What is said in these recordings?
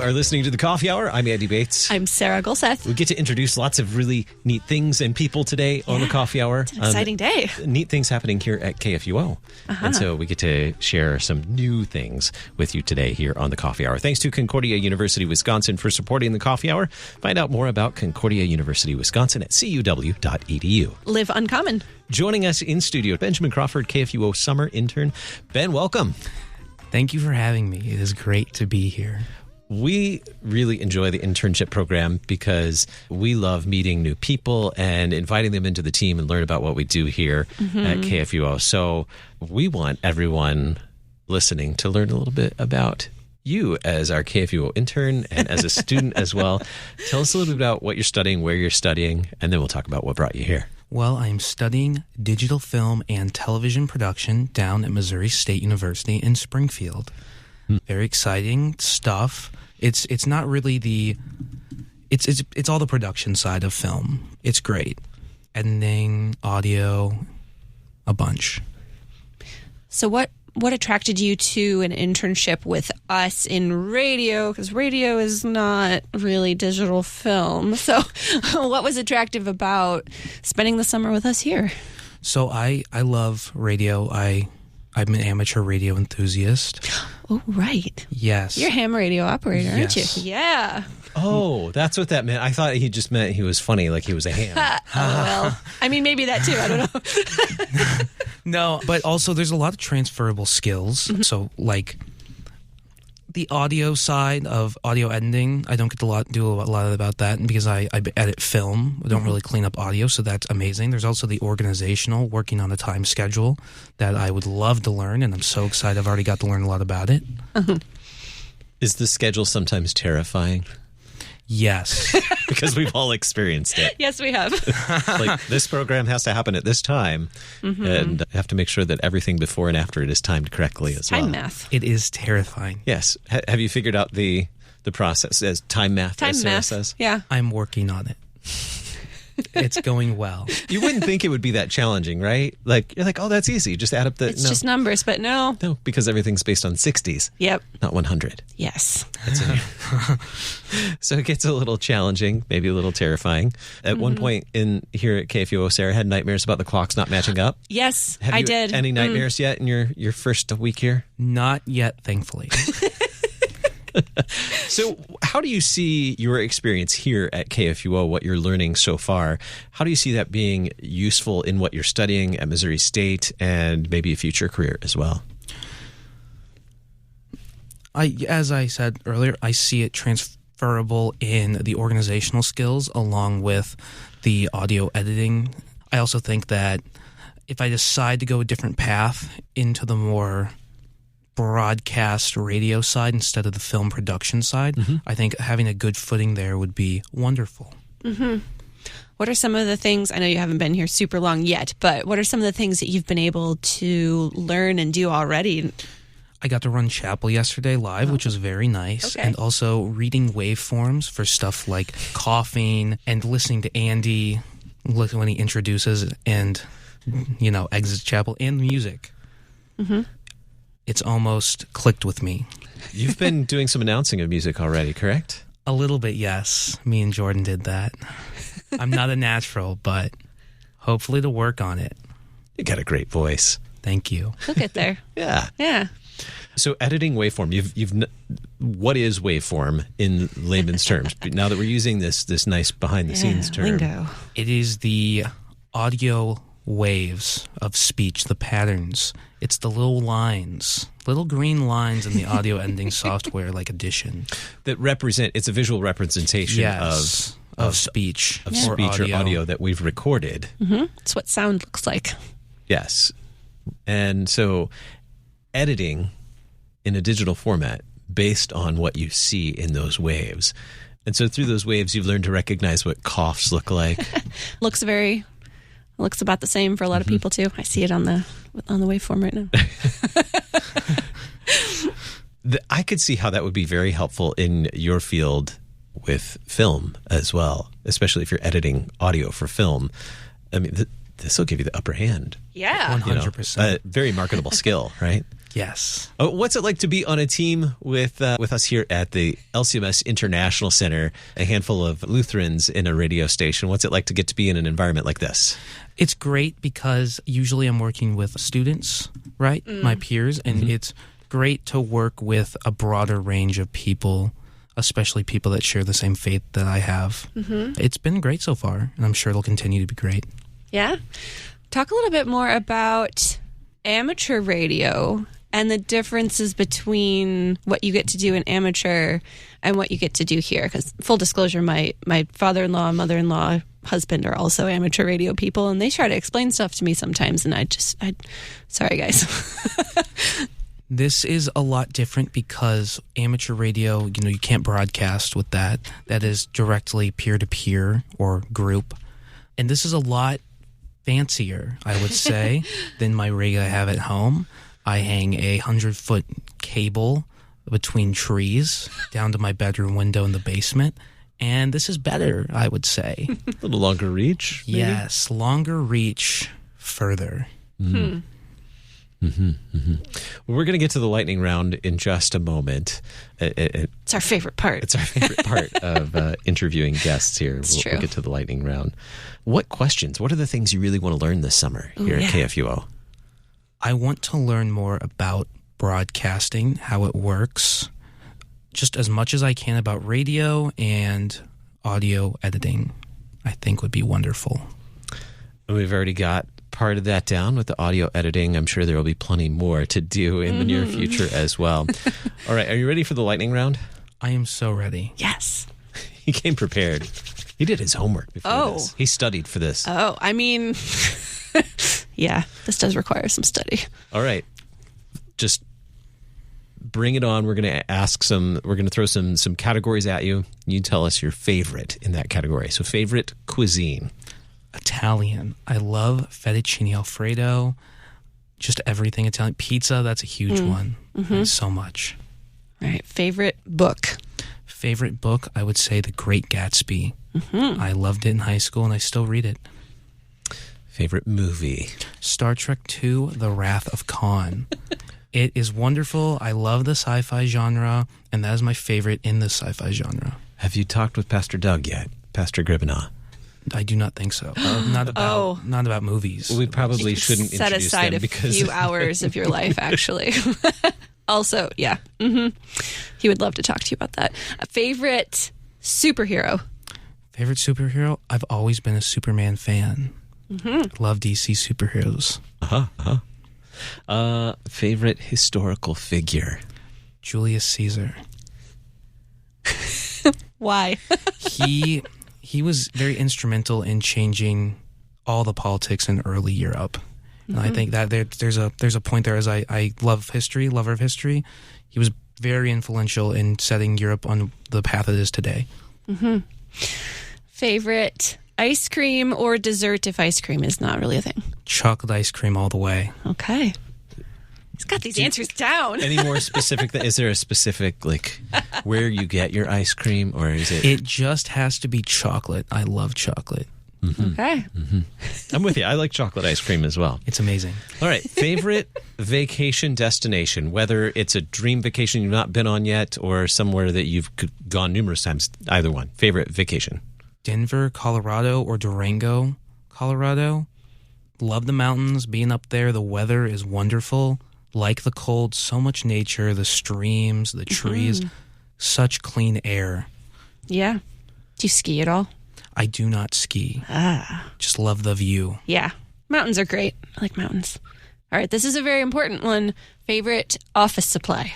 are listening to the Coffee Hour. I'm Andy Bates. I'm Sarah Gulseth. We get to introduce lots of really neat things and people today on the Coffee Hour. It's an exciting day. Neat things happening here at KFUO. And so we get to share some new things with you today here on the Coffee Hour. Thanks to Concordia University, Wisconsin for supporting the Coffee Hour. Find out more about Concordia University, Wisconsin at cuw.edu. Live uncommon. Joining us in studio, Benjamin Crawford, KFUO summer intern. Ben, welcome. Thank you for having me. It is great to be here. We really enjoy the internship program because we love meeting new people and inviting them into the team and learn about what we do here at KFUO. So we want everyone listening to learn a little bit about you as our KFUO intern and as a student as well. Tell us a little bit about what you're studying, where you're studying, and then we'll talk about what brought you here. Well, I'm studying digital film and television production down at Missouri State University in Springfield. Very exciting stuff. It's not really it's all the production side of film. It's great. Editing, audio, a bunch. So what attracted you to an internship with us in radio? Because radio is not really digital film. So what was attractive about spending the summer with us here? So I love radio. I'm an amateur radio enthusiast. Oh, right. Yes. You're a ham radio operator, aren't you? Yes. Yeah. Oh, that's what that meant. I thought he just meant he was funny, like he was a ham. Well, I mean, maybe that too. I don't know. No, but also there's a lot of transferable skills. So like the audio side of audio editing, I don't get to do a lot about that because I edit film. I don't really clean up audio, so that's amazing. There's also the organizational, working on a time schedule that I would love to learn, and I'm so excited I've already got to learn a lot about it. Is the schedule sometimes terrifying? Yes. Because we've all experienced it. Yes, we have. Like, this program has to happen at this time, and I have to make sure that everything before and after it is timed correctly as well. Time math. It is terrifying. Yes. Have you figured out the process as time math, as Sarah says? Yeah. I'm working on it. It's going well. You wouldn't think it would be that challenging, right? Like, you're like, oh, that's easy. Just add up the... It's just numbers, but no. No, because everything's based on 60s. Yep. Not 100. Yes. So it gets a little challenging, maybe a little terrifying. At one point here at KFUO, Sarah had nightmares about the clocks not matching up. Yes, Have I you did. Any nightmares yet in your first week here? Not yet, thankfully. So how do you see your experience here at KFUO, what you're learning so far? How do you see that being useful in what you're studying at Missouri State and maybe a future career as well? As I said earlier, I see it transferable in the organizational skills along with the audio editing. I also think that if I decide to go a different path into the more broadcast radio side instead of the film production side, I think having a good footing there would be wonderful. What are some of the things, I know you haven't been here super long yet, but what are some of the things that you've been able to learn and do already? I got to run chapel yesterday live, which was very nice. Okay. And also reading waveforms for stuff like coughing and listening to Andy when he introduces and, exits chapel, and music. It's almost clicked with me. You've been doing some announcing of music already, correct? A little bit, yes. Me and Jordan did that. I'm not a natural, but hopefully to work on it. You got a great voice. Thank you. We'll get there. Yeah. Yeah. So editing waveform, what is waveform in layman's terms? Now that we're using this nice behind the scenes term. Lingo. It is the audio waves of speech, the patterns. It's the little green lines in the audio editing software like Audition. That it's a visual representation of speech. Of speech or audio that we've recorded. It's what sound looks like. Yes. And so editing in a digital format based on what you see in those waves. And so through those waves, you've learned to recognize what coughs look like. Looks about the same for a lot of people too. I see it on the waveform right now. I could see how that would be very helpful in your field with film as well, especially if you're editing audio for film. I mean, this will give you the upper hand. Yeah. 100%. Very marketable skill, right? Yes. What's it like to be on a team with us here at the LCMS International Center, a handful of Lutherans in a radio station? What's it like to get to be in an environment like this? It's great because usually I'm working with students, right? My peers, and it's great to work with a broader range of people, especially people that share the same faith that I have. It's been great so far, and I'm sure it'll continue to be great. Yeah. Talk a little bit more about amateur radio and the differences between what you get to do in amateur and what you get to do here. Because full disclosure, my father-in-law, mother-in-law, husband are also amateur radio people, and they try to explain stuff to me sometimes, and I sorry guys. This is a lot different because amateur radio, you can't broadcast with that. That is directly peer-to-peer or group. And this is a lot fancier, I would say, than my rig I have at home. I hang a 100-foot cable between trees down to my bedroom window in the basement. And this is better, I would say. A little longer reach? Maybe? Yes, longer reach, further. Well, we're going to get to the lightning round in just a moment. It's our favorite part. It's our favorite part of interviewing guests here. We'll get to the lightning round. What are the things you really want to learn this summer here at KFUO? I want to learn more about broadcasting, how it works, just as much as I can about radio and audio editing, I think would be wonderful. And we've already got part of that down with the audio editing. I'm sure there will be plenty more to do in the near future as well. All right, are you ready for the lightning round? I am so ready. Yes. He came prepared. He did his homework before this. He studied for this. Oh, I mean, yeah, this does require some study. All right. Just bring it on. We're going to throw some categories at you. You tell us your favorite in that category. So favorite cuisine. Italian. I love fettuccine Alfredo, just everything Italian. Pizza, that's a huge one. So much. All right. Favorite book. Favorite book, I would say The Great Gatsby. I loved it in high school, and I still read it. Favorite movie. Star Trek II, The Wrath of Khan. It is wonderful. I love the sci-fi genre, and that is my favorite in the sci-fi genre. Have you talked with Pastor Doug yet? Pastor Gribbenau? I do not think so. Not about movies. Well, we probably shouldn't set introduce aside them a because few hours of your life, actually. Also, yeah. He would love to talk to you about that. Favorite superhero? Favorite superhero? I've always been a Superman fan. Love DC superheroes. Favorite historical figure? Julius Caesar. Why? He was very instrumental in changing all the politics in early Europe. And I think that there's a point there, as I love history, lover of history. He was very influential in setting Europe on the path it is today. Favorite ice cream or dessert if ice cream is not really a thing? Chocolate ice cream all the way. Okay. He's got these answers down. Any more specific? Is there a specific, like, where you get your ice cream, or is it? It just has to be chocolate. I love chocolate. Okay. I'm with you. I like chocolate ice cream as well. It's amazing. All right. Favorite vacation destination, whether it's a dream vacation you've not been on yet or somewhere that you've gone numerous times, either one. Favorite vacation? Denver, Colorado, or Durango, Colorado. Love the mountains, being up there. The weather is wonderful. Like the cold, so much nature, the streams, the trees, such clean air. Yeah. Do you ski at all? I do not ski. Just love the view. Yeah. Mountains are great. I like mountains. All right. This is a very important one. Favorite office supply?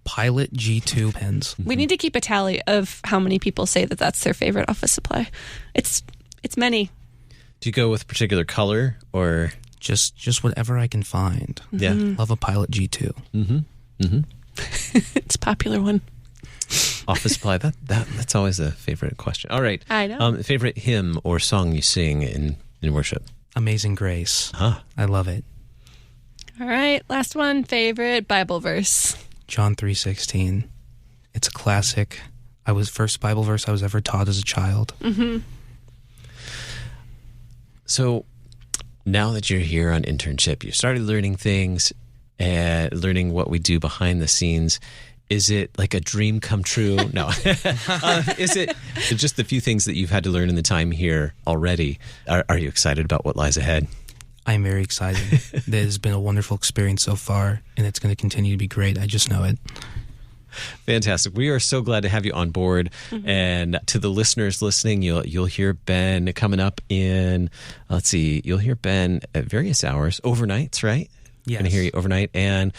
Pilot G2 pens. We need to keep a tally of how many people say that that's their favorite office supply. It's many. Do you go with a particular color or? Just whatever I can find. Yeah. Love a Pilot G2. It's a popular one. Office supply, that's always a favorite question. All right. I know. Favorite hymn or song you sing in worship? Amazing Grace. I love it. All right. Last one. Favorite Bible verse? John 3:16. It's a classic. First Bible verse I was ever taught as a child. So now that you're here on internship, you started learning things, and learning what we do behind the scenes. Is it like a dream come true? No. Is it just the few things that you've had to learn in the time here already? Are you excited about what lies ahead? I'm very excited. It has been a wonderful experience so far, and it's going to continue to be great. I just know it. Fantastic. We are so glad to have you on board. And to the listeners listening, you'll hear Ben coming up in, you'll hear Ben at various hours, overnights, right? Yes. Going to hear you overnight and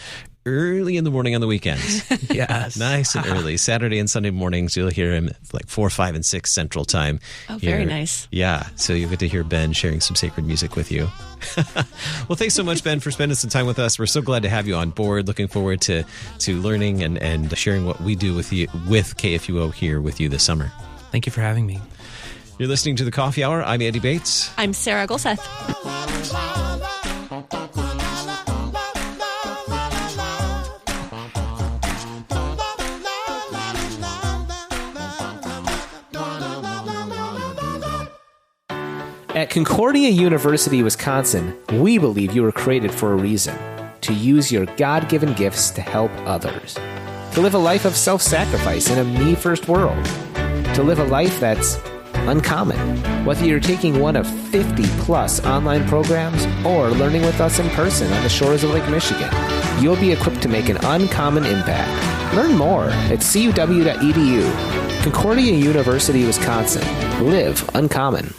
early in the morning on the weekends. Yes. Nice and early. Saturday and Sunday mornings, you'll hear him like 4, 5, and 6 Central Time. Oh, very nice. Yeah. So you'll get to hear Ben sharing some sacred music with you. Well, thanks so much, Ben, for spending some time with us. We're so glad to have you on board. Looking forward to learning and sharing what we do with you, with KFUO here with you this summer. Thank you for having me. You're listening to The Coffee Hour. I'm Andy Bates. I'm Sarah Golseth. At Concordia University, Wisconsin, we believe you were created for a reason: to use your God-given gifts to help others, to live a life of self-sacrifice in a me-first world, to live a life that's uncommon. Whether you're taking one of 50-plus online programs or learning with us in person on the shores of Lake Michigan, you'll be equipped to make an uncommon impact. Learn more at cuw.edu. Concordia University, Wisconsin. Live uncommon.